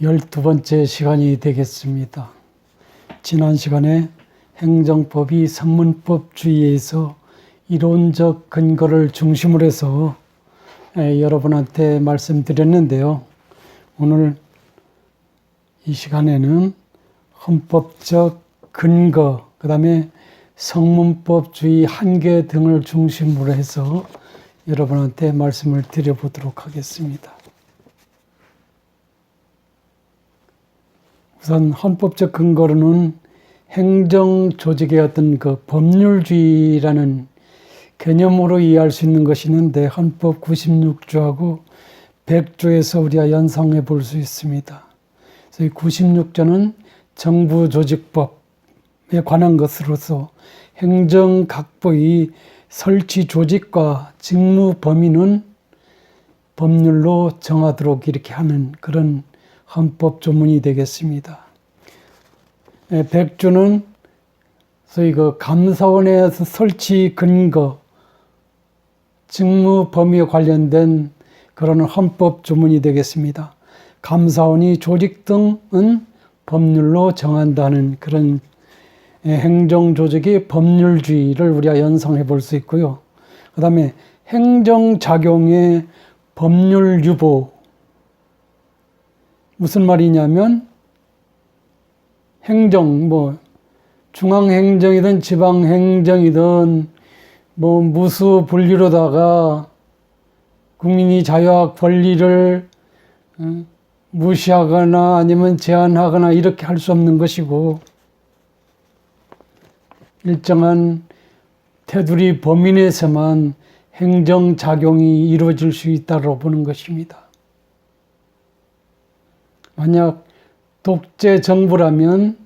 12번째 시간이 되겠습니다. 지난 시간에 행정법이 성문법주의에서 이론적 근거를 중심으로 해서 여러분한테 말씀드렸는데요. 오늘 이 시간에는 헌법적 근거, 그 다음에 성문법주의 한계 등을 중심으로 해서 여러분한테 말씀을 드려보도록 하겠습니다. 우선 헌법적 근거로는 행정조직의 어떤 그 법률주의라는 개념으로 이해할 수 있는 것이 있는데 헌법 96조하고 100조에서 우리가 연상해 볼 수 있습니다. 그래서 이 96조는 정부조직법에 관한 것으로서 행정각부의 설치 조직과 직무 범위는 법률로 정하도록 이렇게 하는 그런 헌법 조문이 되겠습니다. 100조는 소위 그 감사원에서 설치 근거, 직무 범위에 관련된 그런 헌법 조문이 되겠습니다. 감사원이 조직 등은 법률로 정한다는 그런 행정조직의 법률주의를 우리가 연상해 볼 수 있고요. 그 다음에 행정작용의 법률 유보. 무슨 말이냐면 행정, 중앙행정이든 지방행정이든 무수 분리로다가 국민이 자유와 권리를 무시하거나 아니면 제한하거나 이렇게 할 수 없는 것이고 일정한 테두리 범위 내에서만 행정작용이 이루어질 수 있다고 보는 것입니다. 만약 독재 정부라면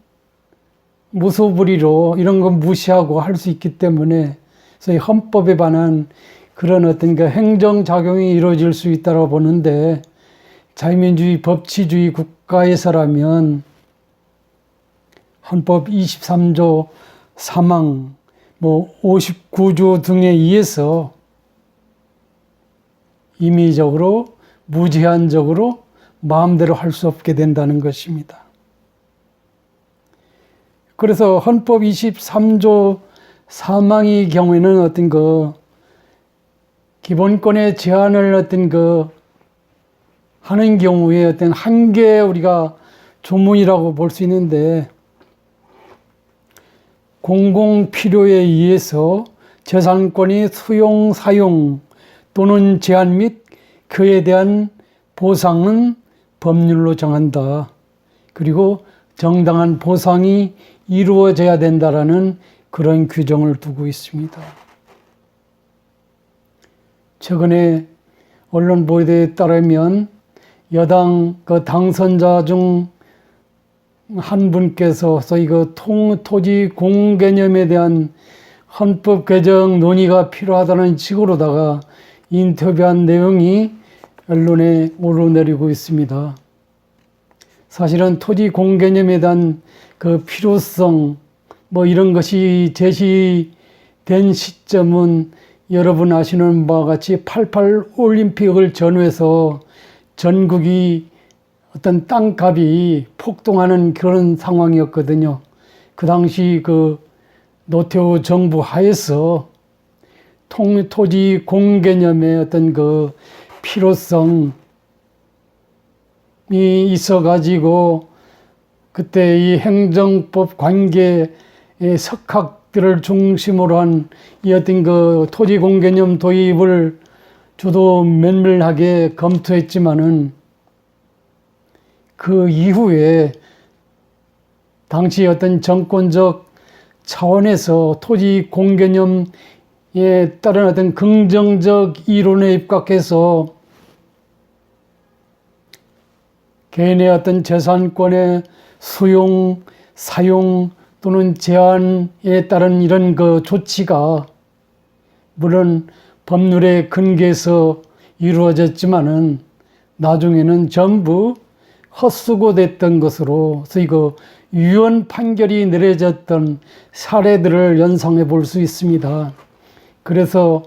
무소불위로 이런 거 무시하고 할 수 있기 때문에 그래서 헌법에 관한 그런 어떤 그 행정작용이 이루어질 수 있다고 보는데 자유민주주의 법치주의 국가에서라면 헌법 23조 3항 59조 등에 의해서 임의적으로 무제한적으로 마음대로 할 수 없게 된다는 것입니다. 그래서 헌법 23조 3항의 경우에는 어떤 기본권의 제한을 하는 경우에 어떤 한계 우리가 조문이라고 볼 수 있는데 공공 필요에 의해서 재산권이 수용, 사용 또는 제한 및 그에 대한 보상은 법률로 정한다. 그리고 정당한 보상이 이루어져야 된다라는 그런 규정을 두고 있습니다. 최근에 언론 보도에 따르면 여당 당선자 중 한 분께서 소위 토지 공개념에 대한 헌법 개정 논의가 필요하다는 식으로다가 인터뷰한 내용이 언론에 오르내리고 있습니다. 사실은 토지 공개념에 대한 그 필요성 이런 것이 제시된 시점은 여러분 아시는 바와 같이 88 올림픽을 전후해서 전국이 어떤 땅값이 폭등하는 그런 상황이었거든요. 그 당시 노태우 정부 하에서 토지 공개념의 어떤 필요성이 있어가지고 그때 이 행정법 관계의 석학들을 중심으로 한 이 어떤 토지 공개념 도입을 저도 면밀하게 검토했지만은 그 이후에 당시 어떤 정권적 차원에서 토지 공개념에 따른 어떤 긍정적 이론에 입각해서 개인의 어떤 재산권의 수용, 사용 또는 제한에 따른 이런 조치가 물론 법률의 근거에서 이루어졌지만은 나중에는 전부 헛수고됐던 것으로 소위 유언 판결이 내려졌던 사례들을 연상해 볼 수 있습니다. 그래서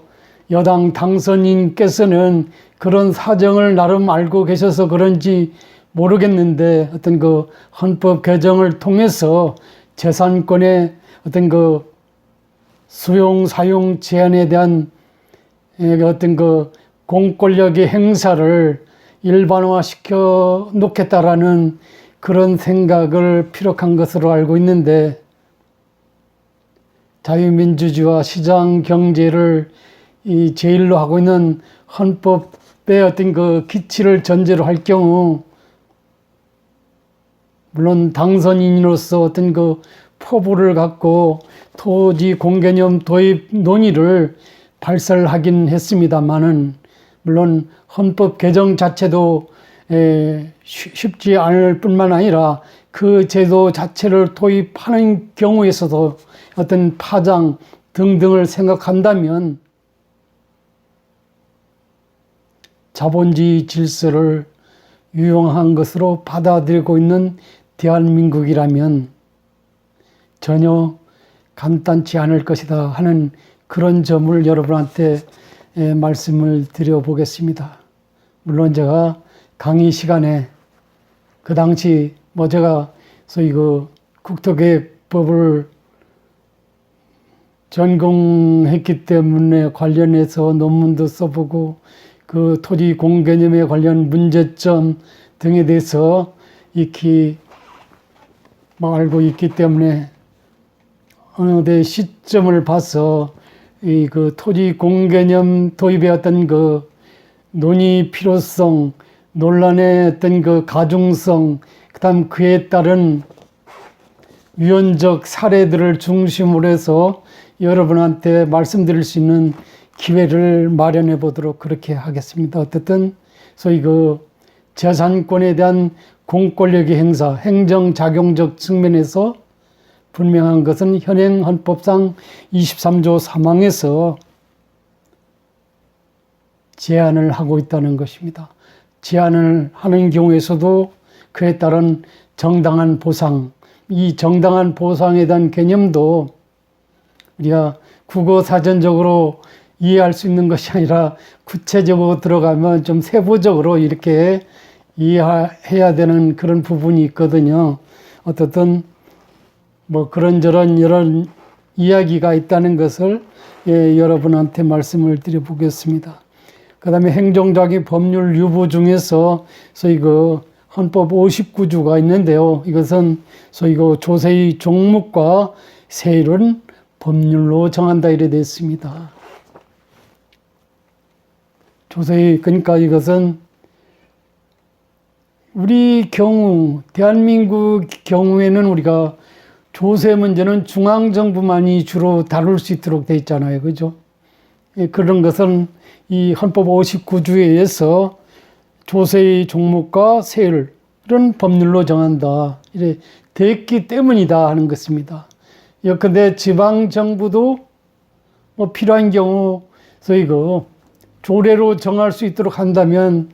여당 당선인께서는 그런 사정을 나름 알고 계셔서 그런지 모르겠는데 어떤 그 헌법 개정을 통해서 재산권의 어떤 그 수용 사용 제한에 대한 어떤 그 공권력의 행사를 일반화시켜 놓겠다라는 그런 생각을 피력한 것으로 알고 있는데, 자유민주주의와 시장 경제를 이 제일로 하고 있는 헌법의 어떤 그 기치를 전제로 할 경우, 물론 당선인으로서 어떤 그 포부를 갖고 토지 공개념 도입 논의를 발설하긴 했습니다만은, 물론 헌법 개정 자체도 쉽지 않을 뿐만 아니라 그 제도 자체를 도입하는 경우에서도 어떤 파장 등등을 생각한다면 자본주의 질서를 유용한 것으로 받아들이고 있는 대한민국이라면 전혀 간단치 않을 것이다 하는 그런 점을 여러분한테 말씀을 드려보겠습니다. 물론 제가 강의 시간에 그 당시 제가 소위 그 국토계획법을 전공했기 때문에 관련해서 논문도 써보고 그 토지 공개념에 관련 문제점 등에 대해서 익히 알고 있기 때문에 어느 때 시점을 봐서 이 그 토지 공개념 도입의 어떤 그 논의 필요성, 논란의 어떤 그 가중성, 그다음 그에 따른 유연적 사례들을 중심으로 해서 여러분한테 말씀드릴 수 있는 기회를 마련해 보도록 그렇게 하겠습니다. 어쨌든 소위 그 재산권에 대한 공권력의 행사, 행정작용적 측면에서 분명한 것은 현행 헌법상 23조 3항에서 제한을 하고 있다는 것입니다. 제한을 하는 경우에서도 그에 따른 정당한 보상, 이 정당한 보상에 대한 개념도 우리가 국어사전적으로 이해할 수 있는 것이 아니라 구체적으로 들어가면 좀 세부적으로 이렇게 이해해야 되는 그런 부분이 있거든요. 어떻든 그런저런 이런 이야기가 있다는 것을 여러분한테 말씀을 드려보겠습니다. 그 다음에 행정적인 법률 유보 중에서 소위 그 헌법 59조가 있는데요. 이것은 소위 그 조세의 종목과 세율은 법률로 정한다 이래 되어 있습니다. 조세의, 그러니까 이것은 우리 경우, 대한민국 경우에는 우리가 조세 문제는 중앙정부만이 주로 다룰 수 있도록 돼 있잖아요. 그죠? 그런 것은 이 헌법 59조에 의해서 조세의 종목과 세율은 법률로 정한다. 이래 됐기 때문이다 하는 것입니다. 예컨대 지방정부도 필요한 경우, 소위 그 조례로 정할 수 있도록 한다면,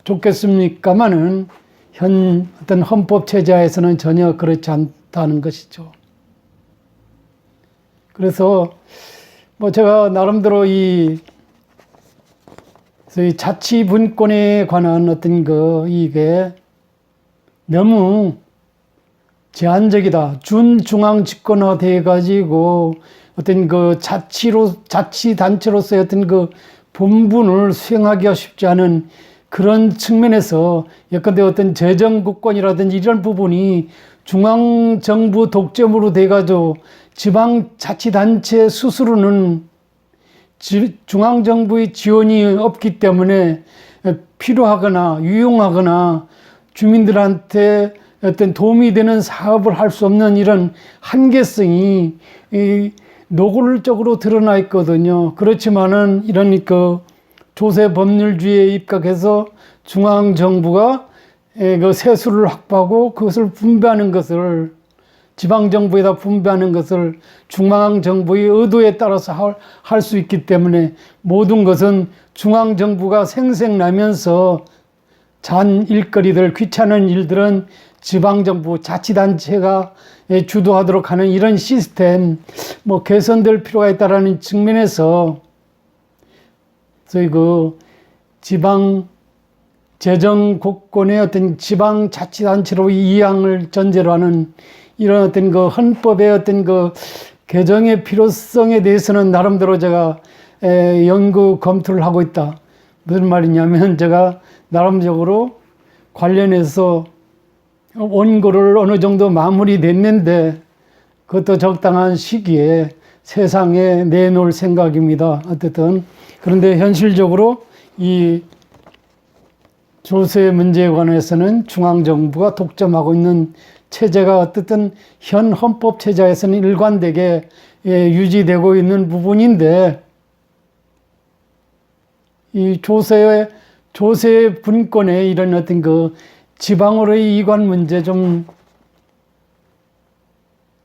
좋겠습니까마는 현 어떤 헌법 체제에서는 전혀 그렇지 않다는 것이죠. 그래서 제가 나름대로 소위 자치분권에 관한 어떤 이게 너무 제한적이다. 준중앙 집권화 돼가지고 어떤 자치단체로서의 어떤 본분을 수행하기가 쉽지 않은 그런 측면에서 예컨대 어떤 재정국권이라든지 이런 부분이 중앙정부 독점으로 돼가지고 지방자치단체 스스로는 중앙정부의 지원이 없기 때문에 필요하거나 유용하거나 주민들한테 어떤 도움이 되는 사업을 할 수 없는 이런 한계성이 노골적으로 드러나 있거든요. 그렇지만은 이런 조세 법률주의에 입각해서 중앙정부가 세수를 확보하고 그것을 분배하는 것을, 지방정부에다 분배하는 것을 중앙정부의 의도에 따라서 할 수 있기 때문에 모든 것은 중앙정부가 생색나면서 잔 일거리들, 귀찮은 일들은 지방정부, 자치단체가 주도하도록 하는 이런 시스템, 개선될 필요가 있다는 측면에서 저희 지방 재정국권의 어떤 지방자치단체로 이양을 전제로 하는 이런 어떤 그 헌법의 어떤 그 개정의 필요성에 대해서는 나름대로 제가 연구 검토를 하고 있다. 무슨 말이냐면 제가 나름적으로 관련해서 원고를 어느 정도 마무리됐는데 그것도 적당한 시기에 세상에 내놓을 생각입니다. 어쨌든 그런데 현실적으로 이 조세 문제에 관해서는 중앙정부가 독점하고 있는 체제가 어쨌든 현 헌법 체제에서는 일관되게 유지되고 있는 부분인데 이 조세 분권의 이런 어떤 그 지방으로의 이관 문제 좀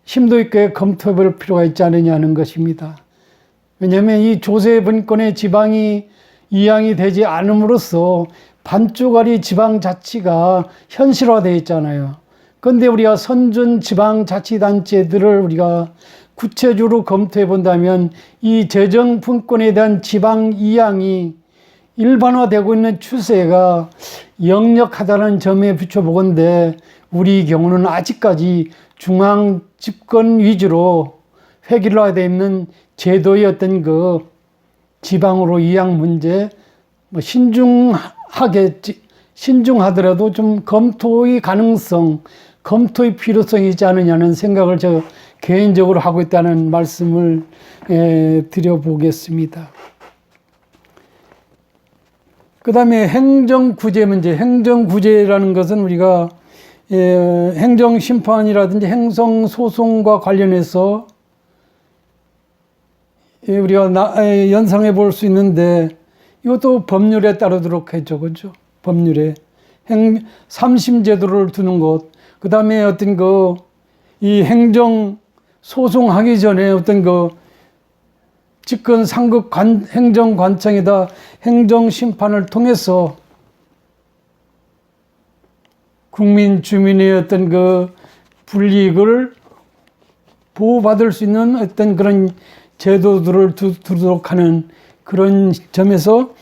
심도 있게 검토해 볼 필요가 있지 않느냐는 것입니다. 왜냐하면 이 조세 분권의 지방이 이양이 되지 않음으로써 반쪽짜리 지방자치가 현실화되어 있잖아요. 그런데 우리가 선준 지방자치단체들을 우리가 구체적으로 검토해 본다면 이 재정 분권에 대한 지방 이양이 일반화되고 있는 추세가 역력하다는 점에 비춰보건대 우리 경우는 아직까지 중앙 집권 위주로 획일화되어 있는 제도의 어떤 그 지방으로 이양 문제 뭐 신중하더라도 좀 검토의 가능성, 검토의 필요성이 있지 않느냐는 생각을 저 개인적으로 하고 있다는 말씀을 드려보겠습니다. 그 다음에 행정구제 문제. 행정구제라는 것은 우리가 행정심판이라든지 행정소송과 관련해서 우리가 연상해 볼 수 있는데 이것도 법률에 따르도록 했죠. 그죠? 법률에. 삼심제도를 두는 것. 그 다음에 어떤 이 행정소송하기 전에 어떤 집권 상급 행정관청에다 행정심판을 통해서 국민, 주민의 어떤 불이익을 보호받을 수 있는 어떤 그런 제도들을 두도록 하는 그런 점에서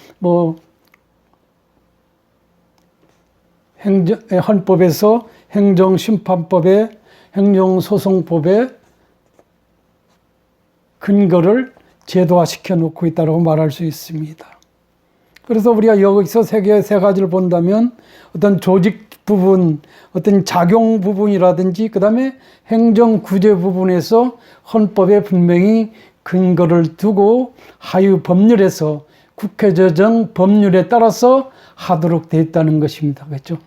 헌법에서 행정심판법에 행정소송법에 근거를 제도화시켜 놓고 있다고 말할 수 있습니다. 그래서 우리가 여기서 세 가지를 본다면 어떤 조직 부분, 어떤 작용 부분이라든지 그 다음에 행정구제 부분에서 헌법에 분명히 근거를 두고 하유 법률에서 국회 제정 법률에 따라서 하도록 되어 있다는 것입니다. 그렇죠?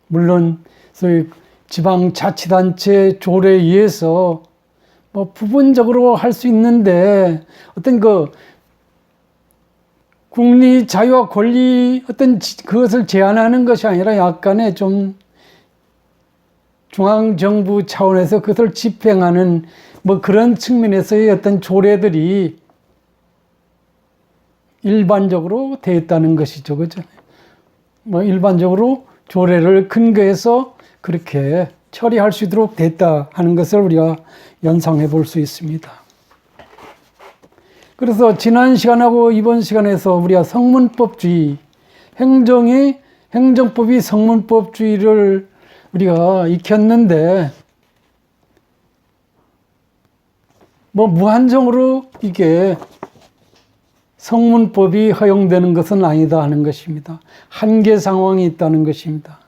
물론 지방자치단체 조례에 의해서 부분적으로 할 수 있는데 어떤 국리 자유와 권리 그것을 제한하는 것이 아니라 약간의 좀 중앙정부 차원에서 그것을 집행하는 그런 측면에서의 어떤 조례들이 일반적으로 되어 있다는 것이죠. 그죠? 일반적으로 조례를 근거해서 그렇게 처리할 수 있도록 됐다 하는 것을 우리가 연상해 볼 수 있습니다. 그래서 지난 시간하고 이번 시간에서 우리가 성문법주의, 행정법이 성문법주의를 우리가 익혔는데, 무한정으로 이게 성문법이 허용되는 것은 아니다 하는 것입니다. 한계 상황이 있다는 것입니다.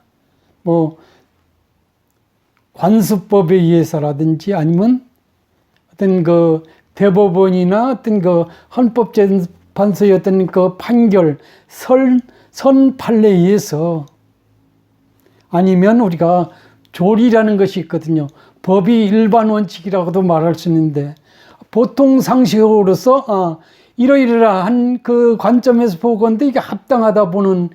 관습법에 의해서라든지 아니면 어떤 대법원이나 어떤 헌법재판소의 어떤 판결, 선판례에 의해서 아니면 우리가 조리라는 것이 있거든요. 법이 일반 원칙이라고도 말할 수 있는데 보통 상식으로서 이러이러한 관점에서 보건데 이게 합당하다 보는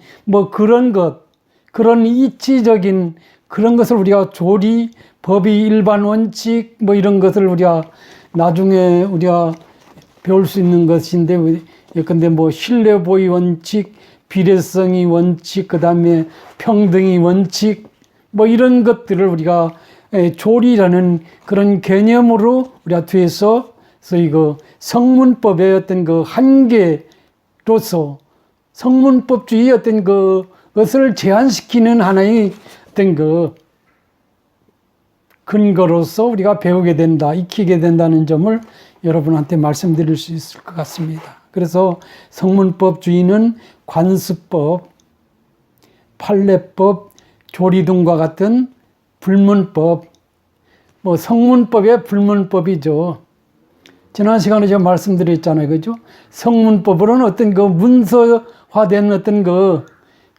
그런 이치적인 그런 것을 우리가 조리, 법이 일반 원칙 이런 것을 우리가 나중에 우리가 배울 수 있는 것인데 예컨대 신뢰보의 원칙, 비례성의 원칙, 그 다음에 평등의 원칙 이런 것들을 우리가 조리라는 그런 개념으로 우리가 뒤에서 성문법의 어떤 한계로서 성문법주의 어떤 그것을 제한시키는 하나의 어떤 근거로서 우리가 배우게 된다, 익히게 된다는 점을 여러분한테 말씀드릴 수 있을 것 같습니다. 그래서 성문법주의는 관습법, 판례법, 조리등과 같은 불문법, 성문법의 불문법이죠. 지난 시간에 제가 말씀드렸잖아요. 그죠? 성문법으로는 어떤 문서화된 어떤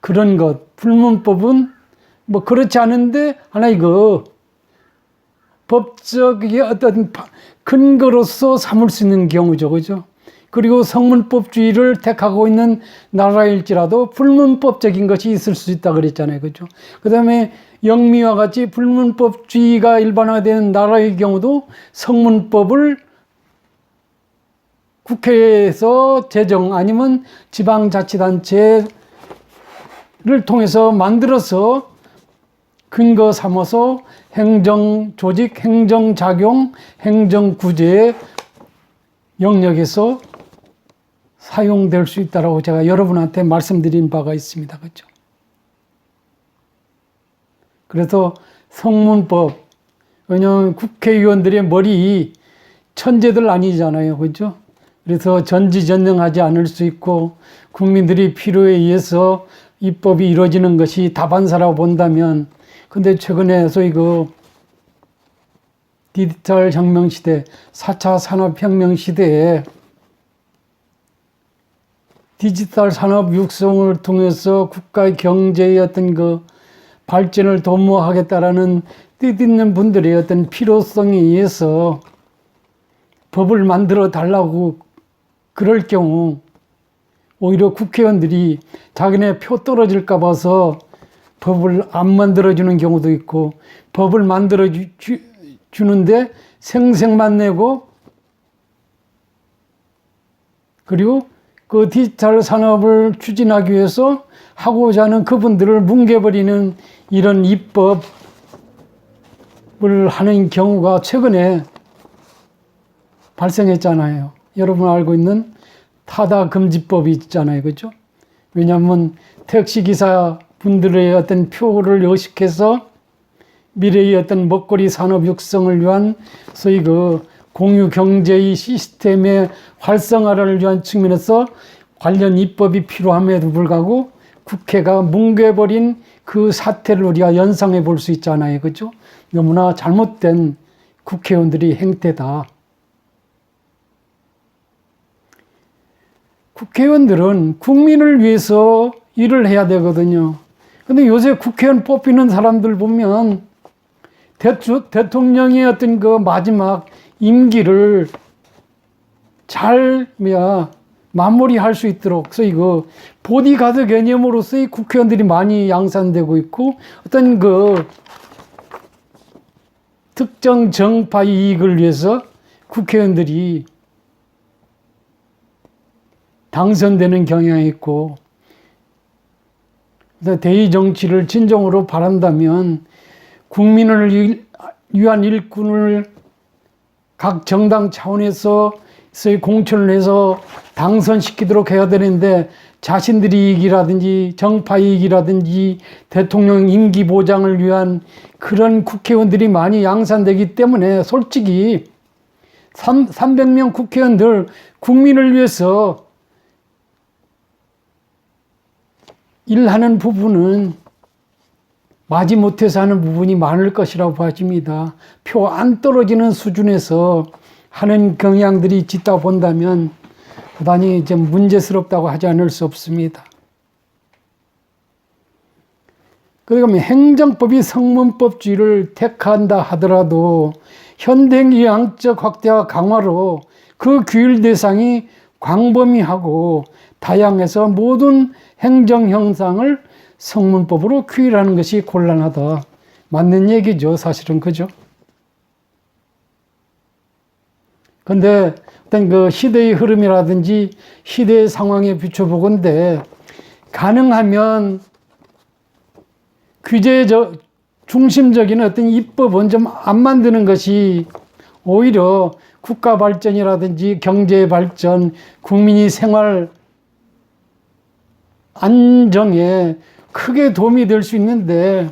그런 것, 불문법은 그렇지 않은데 하나의 법적인 어떤 근거로서 삼을 수 있는 경우죠. 그죠? 그리고 성문법주의를 택하고 있는 나라일지라도 불문법적인 것이 있을 수 있다 그랬잖아요. 그죠? 그 다음에 영미와 같이 불문법주의가 일반화된 나라의 경우도 성문법을 국회에서 제정 아니면 지방자치단체를 통해서 만들어서 근거 삼아서 행정조직, 행정작용, 행정구제의 영역에서 사용될 수 있다고 제가 여러분한테 말씀드린 바가 있습니다. 그렇죠? 그래서 성문법, 왜냐하면 국회의원들의 머리 천재들 아니잖아요. 그렇죠? 그래서 전지전능하지 않을 수 있고 국민들이 필요에 의해서 입법이 이루어지는 것이 다반사라고 본다면, 근데 최근에 소위 디지털 혁명 시대, 4차 산업혁명 시대에 디지털 산업 육성을 통해서 국가의 경제의 어떤 발전을 도모하겠다라는 뜻있는 분들의 어떤 필요성에 의해서 법을 만들어 달라고 그럴 경우 오히려 국회의원들이 자기네 표 떨어질까 봐서 법을 안 만들어주는 경우도 있고, 법을 만들어 주는데 생색만 내고, 그리고 그 디지털 산업을 추진하기 위해서 하고자 하는 그분들을 뭉개버리는 이런 입법을 하는 경우가 최근에 발생했잖아요. 여러분 알고 있는 타다금지법이 있잖아요. 그죠? 왜냐하면 택시기사 분들의 어떤 표를 의식해서 미래의 어떤 먹거리 산업 육성을 위한 소위 공유 경제의 시스템의 활성화를 위한 측면에서 관련 입법이 필요함에도 불구하고 국회가 뭉개버린 그 사태를 우리가 연상해 볼 수 있잖아요. 그죠? 너무나 잘못된 국회의원들이 행태다. 국회의원들은 국민을 위해서 일을 해야 되거든요. 근데 요새 국회의원 뽑히는 사람들 보면 대통령의 어떤 마지막 임기를 잘 마무리할 수 있도록, 소위 보디가드 개념으로서의 국회의원들이 많이 양산되고 있고, 어떤 특정 정파 이익을 위해서 국회의원들이 당선되는 경향이 있고, 대의 정치를 진정으로 바란다면 국민을 위한 일꾼을 각 정당 차원에서 공천을 해서 당선시키도록 해야 되는데, 자신들의 이익이라든지 정파 이익이라든지 대통령 임기 보장을 위한 그런 국회의원들이 많이 양산되기 때문에 솔직히 300명 국회의원들 국민을 위해서 일하는 부분은 마지못해서 하는 부분이 많을 것이라고 봐집니다. 표 안 떨어지는 수준에서 하는 경향들이 있다 본다면 대단히 좀 문제스럽다고 하지 않을 수 없습니다. 그러면 행정법이 성문법주의를 택한다 하더라도 현대의 양적 확대와 강화로 그 규율 대상이 광범위하고 다양해서 모든 행정 형상을 성문법으로 규율하는 것이 곤란하다. 맞는 얘기죠, 사실은. 그죠? 근데 어떤 시대의 흐름이라든지 시대의 상황에 비춰보건대 가능하면 규제적 중심적인 어떤 입법은 좀 안 만드는 것이 오히려 국가 발전이라든지 경제 발전, 국민이 생활 안정에 크게 도움이 될 수 있는데,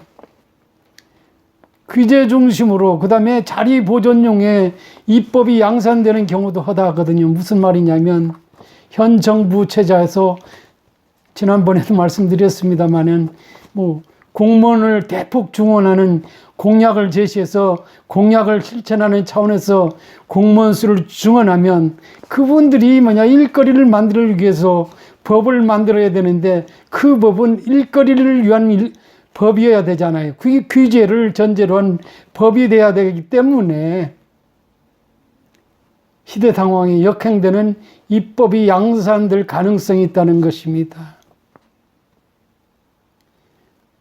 규제 중심으로, 그 다음에 자리 보존용에 입법이 양산되는 경우도 허다하거든요. 무슨 말이냐면, 현 정부 체제에서 지난번에도 말씀드렸습니다마는, 공무원을 대폭 중원하는 공약을 제시해서 공약을 실천하는 차원에서 공무원 수를 증원하면 그분들이 일거리를 만들기 위해서 법을 만들어야 되는데 그 법은 일거리를 위한 법이어야 되잖아요. 그 규제를 전제로 한 법이 돼야 되기 때문에 시대 상황에 역행되는 입법이 양산될 가능성이 있다는 것입니다.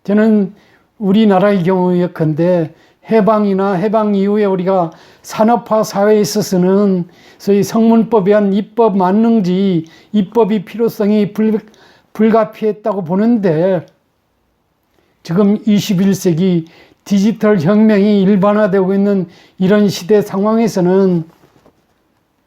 저는 우리나라의 경우 예컨대 해방이나 해방 이후에 우리가 산업화 사회에 있어서는 소위 성문법에 의한 입법 만능지, 입법이 필요성이 불가피했다고 보는데 지금 21세기 디지털 혁명이 일반화되고 있는 이런 시대 상황에서는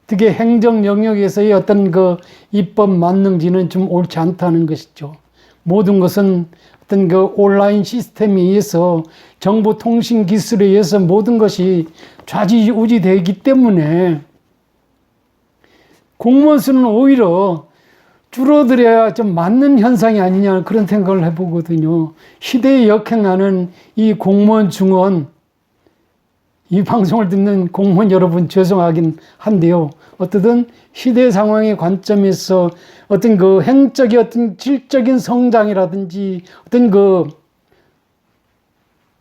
특히 행정 영역에서의 어떤 그 입법 만능지는 좀 옳지 않다는 것이죠. 모든 것은 어떤 그 온라인 시스템에 의해서 정보 통신 기술에 의해서 모든 것이 좌지우지되기 때문에 공무원 수는 오히려 줄어들어야 좀 맞는 현상이 아니냐 그런 생각을 해보거든요. 시대에 역행하는 이 공무원 중원, 이 방송을 듣는 공무원 여러분 죄송하긴 한데요. 어떻든 시대 상황의 관점에서 어떤 그 행적인 어떤 질적인 성장이라든지 어떤 그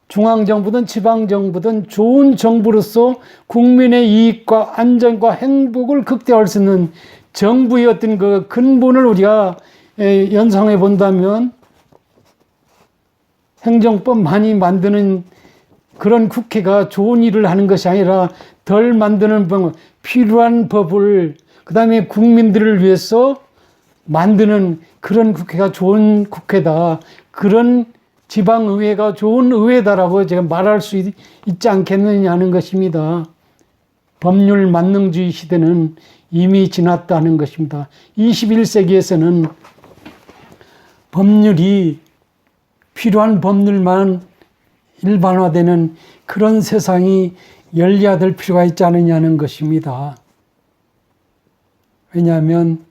중앙정부든 지방정부든 좋은 정부로서 국민의 이익과 안전과 행복을 극대화할 수 있는 정부의 어떤 그 근본을 우리가 연상해 본다면 행정법 많이 만드는 그런 국회가 좋은 일을 하는 것이 아니라 덜 만드는 필요한 법을 그 다음에 국민들을 위해서 만드는 그런 국회가 좋은 국회다. 그런 지방의회가 좋은 의회다라고 제가 말할 수 있지 않겠느냐는 것입니다. 법률 만능주의 시대는 이미 지났다는 것입니다. 21세기에서는 법률이 필요한 법률만 일반화되는 그런 세상이 열려야 될 필요가 있지 않느냐는 것입니다. 왜냐하면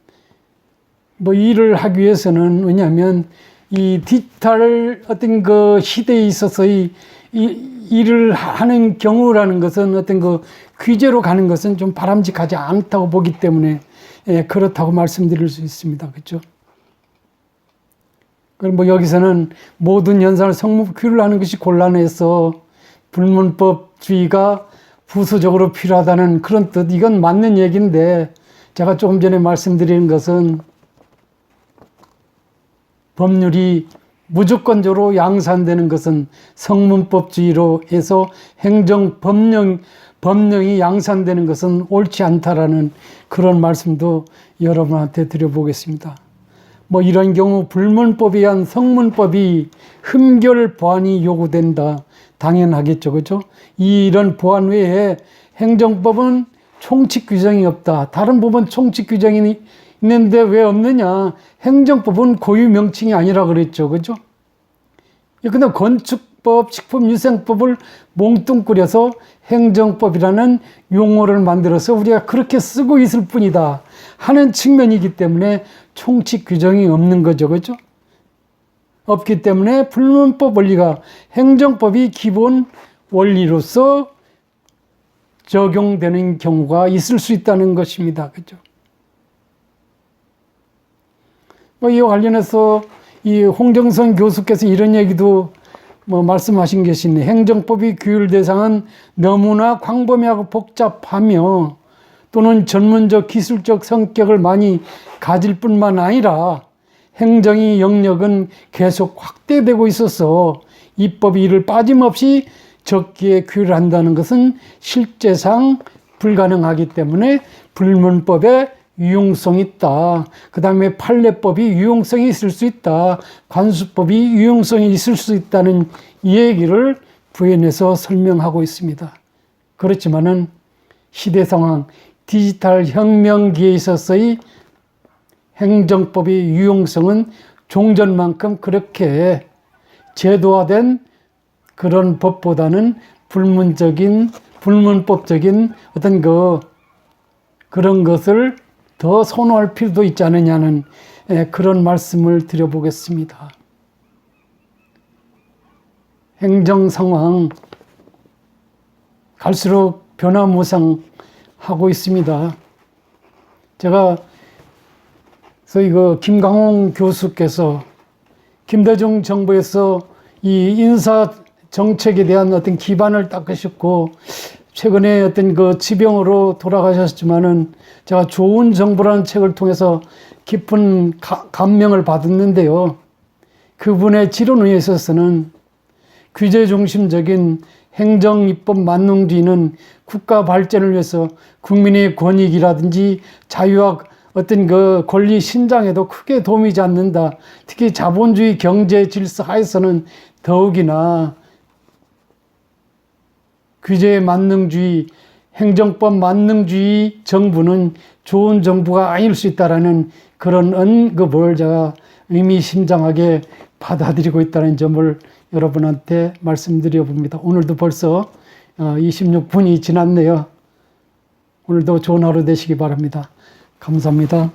일을 하기 위해서는 이 디지털 어떤 그 시대에 있어서의 일을 하는 경우라는 것은 어떤 그 규제로 가는 것은 좀 바람직하지 않다고 보기 때문에 그렇다고 말씀드릴 수 있습니다. 그렇죠? 그럼 여기서는 모든 현상을 성문규율로 하는 것이 곤란해서 불문법주의가 부수적으로 필요하다는 그런 뜻, 이건 맞는 얘기인데 제가 조금 전에 말씀드린 것은 법률이 무조건적으로 양산되는 것은 성문법주의로 해서 법령이 양산되는 것은 옳지 않다라는 그런 말씀도 여러분한테 드려보겠습니다. 이런 경우 불문법에 의한 성문법이 흠결 보완이 요구된다. 당연하겠죠. 그죠? 이런 보완 외에 행정법은 총칙 규정이 없다. 다른 법은 총칙 규정이 있는데 왜 없느냐? 행정법은 고유 명칭이 아니라 그랬죠. 그죠? 근데 건축법, 식품위생법을 몽뚱꾸려서 행정법이라는 용어를 만들어서 우리가 그렇게 쓰고 있을 뿐이다 하는 측면이기 때문에 총칙 규정이 없는 거죠. 그죠? 없기 때문에 불문법 원리가 행정법이 기본 원리로서 적용되는 경우가 있을 수 있다는 것입니다. 그죠? 이와 관련해서 이 홍정선 교수께서 이런 얘기도 말씀하신 것이 있네. 행정법이 규율 대상은 너무나 광범위하고 복잡하며 또는 전문적 기술적 성격을 많이 가질 뿐만 아니라 행정의 영역은 계속 확대되고 있어서 입법이 이를 빠짐없이 적기에 규율한다는 것은 실제상 불가능하기 때문에 불문법에 유용성이 있다. 그 다음에 판례법이 유용성이 있을 수 있다. 관수법이 유용성이 있을 수 있다는 이 얘기를 부연해서 설명하고 있습니다. 그렇지만은 시대 상황, 디지털 혁명기에 있어서의 행정법의 유용성은 종전만큼 그렇게 제도화된 그런 법보다는 불문법적인 어떤 그런 것을 더 선호할 필요도 있지 않느냐는 그런 말씀을 드려보겠습니다. 행정 상황 갈수록 변화무쌍하고 있습니다. 제가 소위 김강홍 교수께서 김대중 정부에서 이 인사 정책에 대한 어떤 기반을 닦으셨고 최근에 어떤 지병으로 돌아가셨지만은 제가 좋은 정부라는 책을 통해서 깊은 감명을 받았는데요. 그분의 지론에 있어서는 규제 중심적인 행정입법 만능주의는 국가 발전을 위해서 국민의 권익이라든지 자유와 어떤 권리 신장에도 크게 도움이 되지 않는다. 특히 자본주의 경제 질서 하에서는 더욱이나 규제 만능주의, 행정법 만능주의 정부는 좋은 정부가 아닐 수 있다라는 그런 언급을 제가 의미심장하게 받아들이고 있다는 점을 여러분한테 말씀드려 봅니다. 오늘도 벌써 26분이 지났네요. 오늘도 좋은 하루 되시기 바랍니다. 감사합니다.